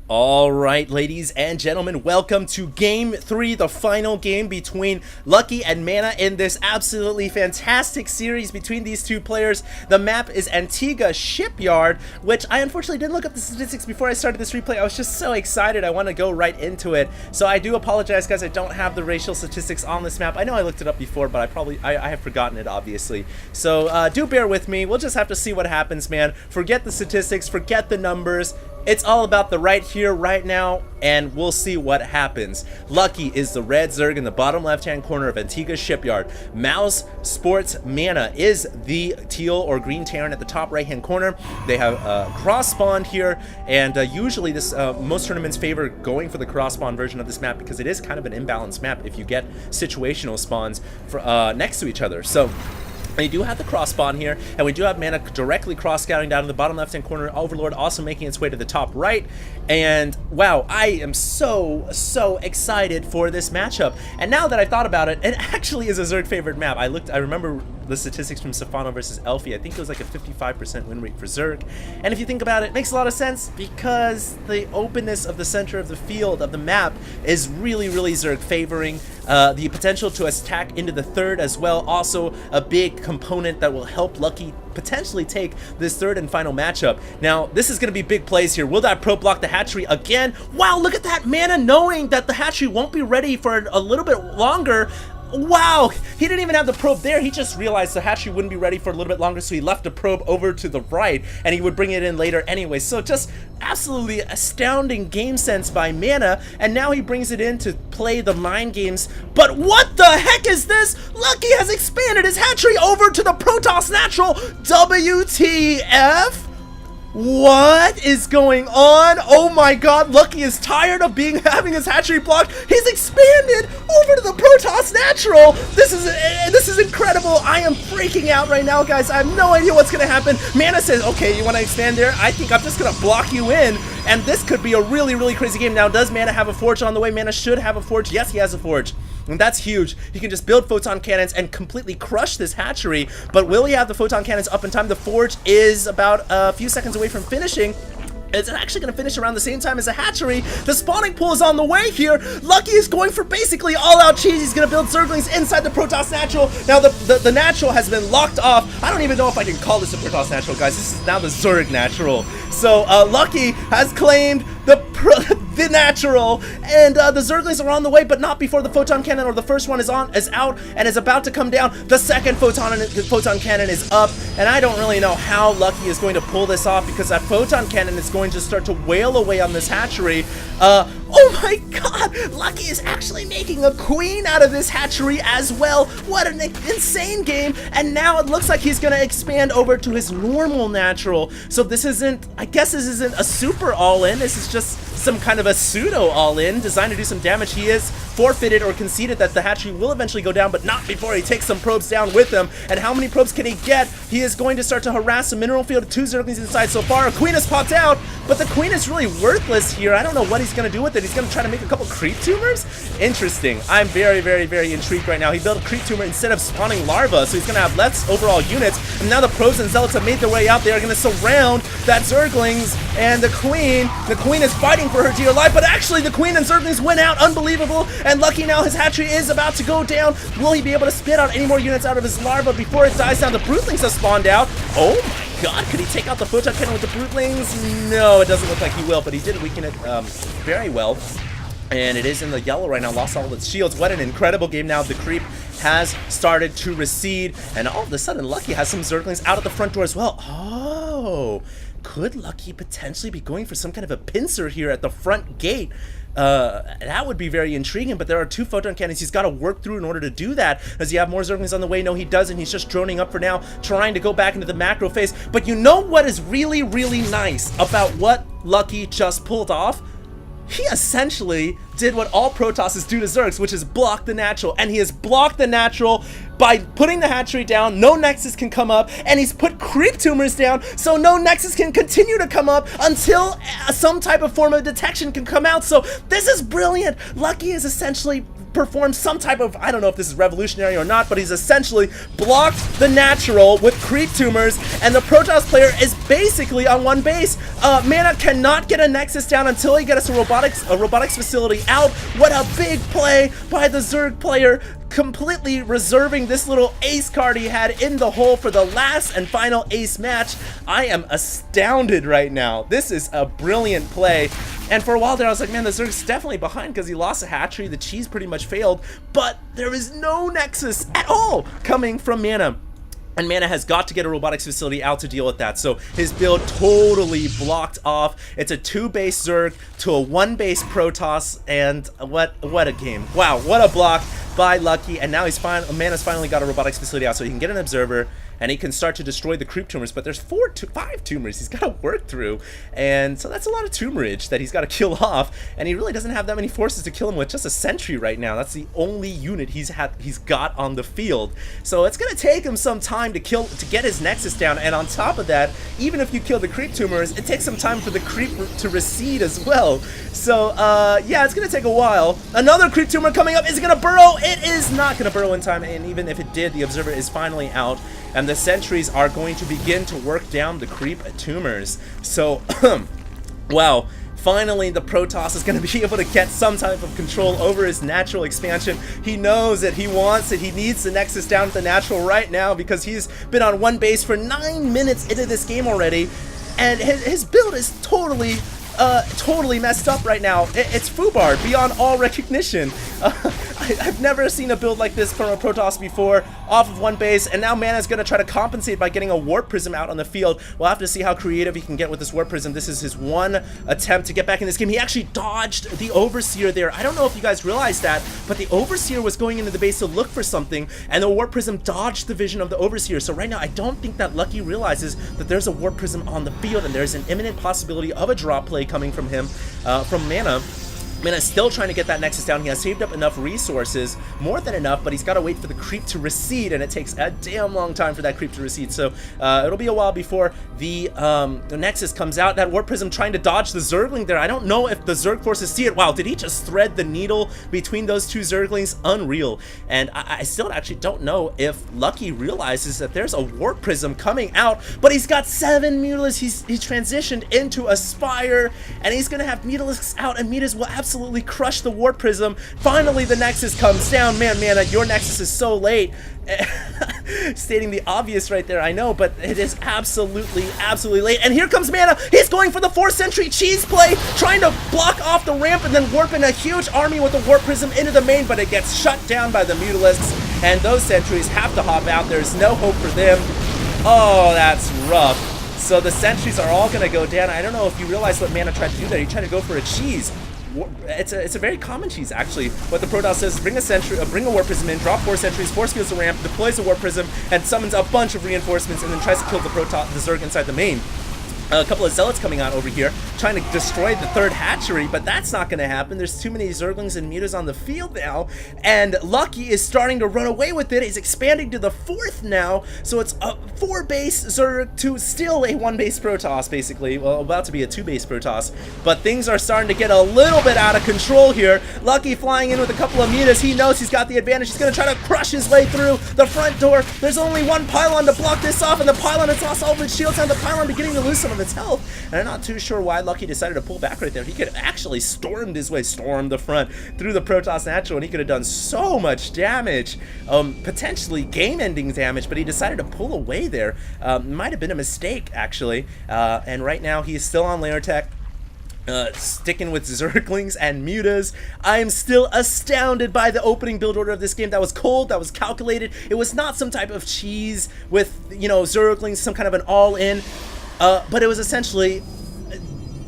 All right, ladies and gentlemen, welcome to Game 3, the final game between Lucky and Mana in this absolutely fantastic series between these two players. The map is Antigua Shipyard, which I unfortunately didn't look up the statistics before I started this replay. I was just so excited. I want to go right into it. So I do apologize, guys. I don't have the racial statistics on this map. I know I looked it up before, but I have forgotten it, obviously. So do bear with me. We'll just have to see what happens, man. Forget the statistics. Forget the numbers. It's all about the right here, right now, and we'll see what happens. Lucky is the red Zerg in the bottom left-hand corner of Antigua Shipyard. Mouse Sports Mana is the teal or green Terran at the top right-hand corner. They have cross-spawned here, and usually this most tournaments favor going for the cross-spawn version of this map because it is kind of an imbalanced map if you get situational spawns for, next to each other. So we do have the cross spawn here, and we do have Mana directly cross scouting down in the bottom left-hand corner. Overlord also making its way to the top right, and wow, I am so excited for this matchup. And now that I've thought about it, it actually is a Zerg favorite map. I remember the statistics from Safano versus Elfie. I think it was like a 55% win rate for Zerg, and if you think about it, it makes a lot of sense because the openness of the center of the field of the map is really Zerg favoring. The potential to attack into the third as well, also a big component that will help Lucky potentially take this third and final matchup. Now, this is going to be big plays here. Will that probe block the hatchery again? Wow, look at that. Mana knowing that the hatchery won't be ready for a little bit longer. Wow, he didn't even have the probe there. He just realized the hatchery wouldn't be ready for a little bit longer, so he left the probe over to the right, and he would bring it in later anyway. So just absolutely astounding game sense by Mana, and now he brings it in to play the mind games. But what the heck is this? Lucky has expanded his hatchery over to the Protoss Natural. WTF? What is going on? Oh my god, Lucky is tired of having his hatchery blocked. He's expanded over to the Protoss Natural. This is incredible. I am freaking out right now, guys. I have no idea what's gonna happen. Mana says, okay, you wanna expand there? I think I'm just gonna block you in. And this could be a really crazy game. Now, does Mana have a forge on the way? Mana should have a forge. Yes, he has a forge. And that's huge. He can just build photon cannons and completely crush this hatchery. But will he have the photon cannons up in time? The forge is about a few seconds away from finishing. It's actually going to finish around the same time as the hatchery. The spawning pool is on the way here. Lucky is going for basically all-out cheese. He's going to build Zerglings inside the Protoss Natural. Now, the Natural has been locked off. I don't even know if I can call this a Protoss Natural, guys. This is now the Zerg Natural. So, Lucky has claimed the Natural, and the Zerglings are on the way, but not before the photon cannon, or the first one is out and is about to come down. The second photon cannon is up, and I don't really know how Lucky is going to pull this off because that photon cannon is going to start to wail away on this hatchery. Oh my god, Lucky is actually making a queen out of this hatchery as well. What an insane game. And now it looks like he's gonna expand over to his normal natural. So this isn't, I guess this isn't a super all-in. This is just some kind of a pseudo all-in designed to do some damage. He is forfeited or conceded that the hatchery will eventually go down, but not before he takes some probes down with him. And how many probes can he get? He is going to start to harass the mineral field. 2 Zerglings inside so far. A queen has popped out, but the queen is really worthless here. I don't know what he's going to do with it. He's going to try to make a couple creep tumors? Interesting. I'm very intrigued right now. He built a creep tumor instead of spawning larvae, so he's going to have less overall units. And now the probes and zealots have made their way out. They are going to surround that Zerglings and the queen. The queen is fighting for her dear life, but actually the queen and Zerglings went out. Unbelievable. And Lucky now, his hatchery is about to go down. Will he be able to spit out any more units out of his larva before it dies down? The Brootlings have spawned out. Oh my god, could he take out the photon cannon with the Brootlings? No, it doesn't look like he will, but he did weaken it very well. And it is in the yellow right now, lost all of its shields. What an incredible game now. The creep has started to recede, and all of a sudden Lucky has some Zerglings out at the front door as well. Oh, could Lucky potentially be going for some kind of a pincer here at the front gate? That would be very intriguing, but there are 2 photon cannons he's got to work through in order to do that. Does he have more Zerglings on the way? No, he doesn't. He's just droning up for now, trying to go back into the macro phase. But you know what is really nice about what Lucky just pulled off? He essentially did what all Protosses do to Zergs, which is block the natural. And he has blocked the natural by putting the hatchery down. No Nexus can come up, and he's put creep tumors down, so no Nexus can continue to come up until some type of form of detection can come out. So this is brilliant. Lucky is essentially performed some type of, I don't know if this is revolutionary or not, but he's essentially blocked the natural with creep tumors, and the Protoss player is basically on one base. Mana cannot get a Nexus down until he gets a robotics facility out. What a big play by the Zerg player, completely reserving this little ace card he had in the hole for the last and final ace match. I am astounded right now. This is a brilliant play. And for a while there, I was like, man, the Zerg's definitely behind because he lost a hatchery. The cheese pretty much failed, but there is no Nexus at all coming from Mana. And Mana has got to get a robotics facility out to deal with that. So his build totally blocked off. It's a 2-base Zerg to a 1-base Protoss, and what a game. Wow, what a block by Lucky. And now Mana's finally got a robotics facility out so he can get an observer and he can start to destroy the creep tumors, but there's 5 tumors he's got to work through, and so that's a lot of tumorage that he's got to kill off, and he really doesn't have that many forces to kill him with, just a sentry right now. That's the only unit he's got on the field, so it's gonna take him some time to get his Nexus down. And on top of that, even if you kill the creep tumors, it takes some time for the creep to recede as well. So yeah, it's gonna take a while. Another creep tumor coming up. Is it gonna burrow? It is not gonna burrow in time, and even if it did, the observer is finally out, and the sentries are going to begin to work down the creep tumors. So wow, finally the Protoss is going to be able to get some type of control over his natural expansion. He knows it, he wants it, he needs the Nexus down at the natural right now because he's been on one base for 9 minutes into this game already, and his build is totally messed up right now. It's FUBAR beyond all recognition. I've never seen a build like this from a Protoss before, off of one base, and now Mana's gonna try to compensate by getting a Warp Prism out on the field. We'll have to see how creative he can get with this Warp Prism. This is his one attempt to get back in this game. He actually dodged the Overseer there. I don't know if you guys realized that, but the Overseer was going into the base to look for something, and the Warp Prism dodged the vision of the Overseer. So right now, I don't think that Lucky realizes that there's a Warp Prism on the field, and there's an imminent possibility of a drop play coming from him, from Mana. Mana's still trying to get that Nexus down. He has saved up enough resources, more than enough, but he's got to wait for the creep to recede, and it takes a damn long time for that creep to recede. So it'll be a while before the Nexus comes out. That Warp Prism trying to dodge the Zergling there. I don't know if the Zerg forces see it. Wow, did he just thread the needle between those two Zerglings? Unreal. And I still actually don't know if Lucky realizes that there's a Warp Prism coming out, but he's got 7 Mutalisks. He's transitioned into a Spire, and he's going to have Mutalisks out, and Mutas will absolutely crush the Warp Prism. Finally, the Nexus comes down. Man, Mana, your Nexus is so late. Stating the obvious right there, I know, but it is absolutely late. And here comes Mana. He's going for the 4th Century cheese play, trying to block off the ramp and then warp in a huge army with the Warp Prism into the main, but it gets shut down by the Mutalisks, and those sentries have to hop out. There's no hope for them. Oh, that's rough. So the sentries are all going to go down. I don't know if you realize what Mana tried to do there. He tried to go for a cheese. It's a very common cheese, actually. What the Protoss says, bring a Warp Prism in, drop 4 sentries, force fields the ramp, deploys the Warp Prism, and summons a bunch of reinforcements, and then tries to kill the Zerg inside the main. A couple of Zealots coming out over here, trying to destroy the 3rd hatchery, but that's not going to happen. There's too many Zerglings and Mutas on the field now, and Lucky is starting to run away with it. He's expanding to the 4th now, so it's a 4-base Zerg to still a 1-base Protoss, basically. Well, about to be a 2-base Protoss, but things are starting to get a little bit out of control here. Lucky flying in with a couple of Mutas. He knows he's got the advantage. He's going to try to crush his way through the front door. There's only one pylon to block this off, and the pylon has lost all of its shields, and the pylon beginning to lose some of its health, and I'm not too sure why Lucky decided to pull back right there. He could have actually stormed the front through the Protoss natural, and he could have done so much damage, potentially game-ending damage, but he decided to pull away there. Might have been a mistake, actually, and right now he is still on layer tech. Sticking with Zerglings and Mutas. I am still astounded by the opening build order of this game. That was cold, that was calculated. It was not some type of cheese with, you know, Zerglings, some kind of an all-in. But it was essentially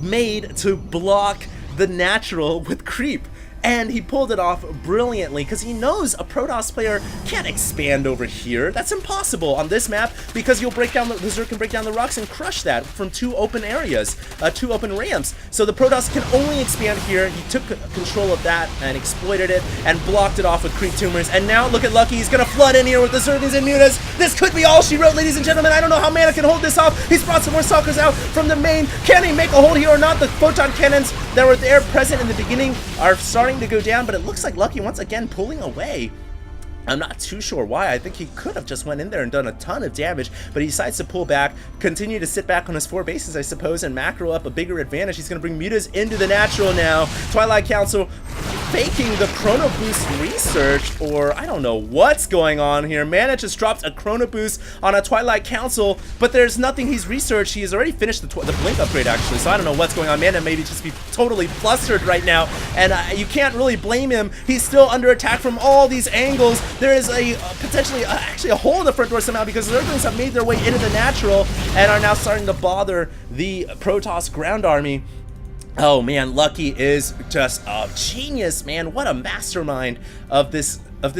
made to block the natural with creep. And he pulled it off brilliantly because he knows a Protoss player can't expand over here. That's impossible on this map because you'll break down the Zerg can break down the rocks and crush that from 2 open areas, 2 open ramps. So the Protoss can only expand here. He took control of that and exploited it and blocked it off with creep tumors. And now look at Lucky. He's gonna flood in here with the Zerglings and Mutas. This could be all she wrote, ladies and gentlemen. I don't know how Mana can hold this off. He's brought some more Stalkers out from the main. Can he make a hold here or not? The photon cannons that were there present in the beginning are starting starting to go down, but it looks like Lucky once again pulling away. I'm not too sure why. I think he could have just went in there and done a ton of damage, but he decides to pull back, continue to sit back on his 4 bases, I suppose, and macro up a bigger advantage. He's going to bring Mutas into the natural now. Twilight Council faking the Chrono Boost research, or I don't know what's going on here. Mana just dropped a Chrono Boost on a Twilight Council, but there's nothing he's researched. He has already finished the Blink upgrade, actually, so I don't know what's going on. Mana maybe just be totally flustered right now, and you can't really blame him. He's still under attack from all these angles. There is a potentially actually a hole in the front door somehow, because the Zerglings have made their way into the natural and are now starting to bother the Protoss ground army. Oh man, Lucky is just a genius, man. What a mastermind of this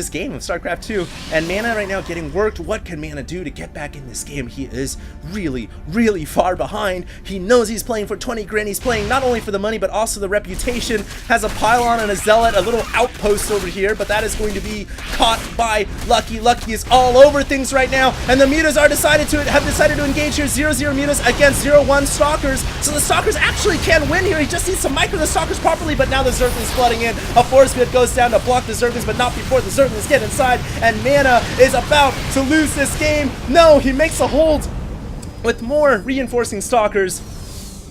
game of StarCraft 2. And Mana right now getting worked. What can Mana do to get back in this game? He is really, really far behind. He knows he's playing for 20 grand. He's playing not only for the money, but also the reputation. Has a pylon and a zealot, a little outpost over here, but that is going to be caught by Lucky. Lucky is all over things right now, and the Mutas have decided to engage here. 0-0 Mutas against 0-1 Stalkers. So the Stalkers actually can win here. He just needs to micro the Stalkers properly, but now the Zerglings flooding in. A force field goes down to block the Zerglings, but not before the Zerglings get inside, and Mana is about to lose this game. No, he makes a hold with more reinforcing Stalkers,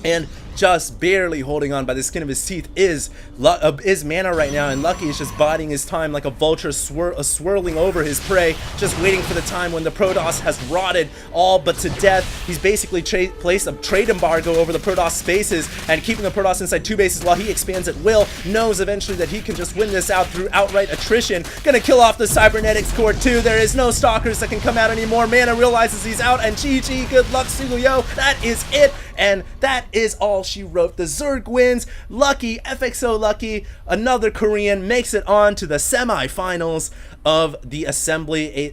and just barely holding on by the skin of his teeth is Mana right now, and Lucky is just biding his time like a vulture swirling over his prey, just waiting for the time when the Protoss has rotted all but to death. He's basically placed a trade embargo over the Protoss spaces and keeping the Protoss inside 2 bases while he expands at will. Knows eventually that he can just win this out through outright attrition. Gonna kill off the Cybernetics core too. There is no Stalkers that can come out anymore. Mana realizes he's out, and GG, good luck, Suguyo. That is it. And that is all she wrote. The Zerg wins. Lucky, FXO Lucky, another Korean, makes it on to the semifinals of the Assembly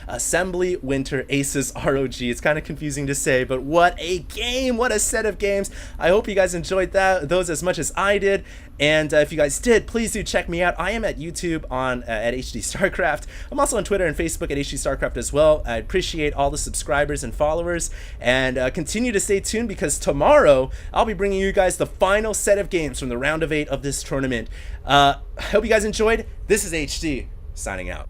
Assembly Winter Aces ROG. It's kind of confusing to say, but what a game, what a set of games. I hope you guys enjoyed those as much as I did. And if you guys did, please do check me out. I am at YouTube at HD Starcraft. I'm also on Twitter and Facebook at HD Starcraft as well. I appreciate all the subscribers and followers, and continue to stay tuned, because tomorrow I'll be bringing you guys the final set of games from the round of 8 of this tournament. I hope you guys enjoyed. This is HD signing out.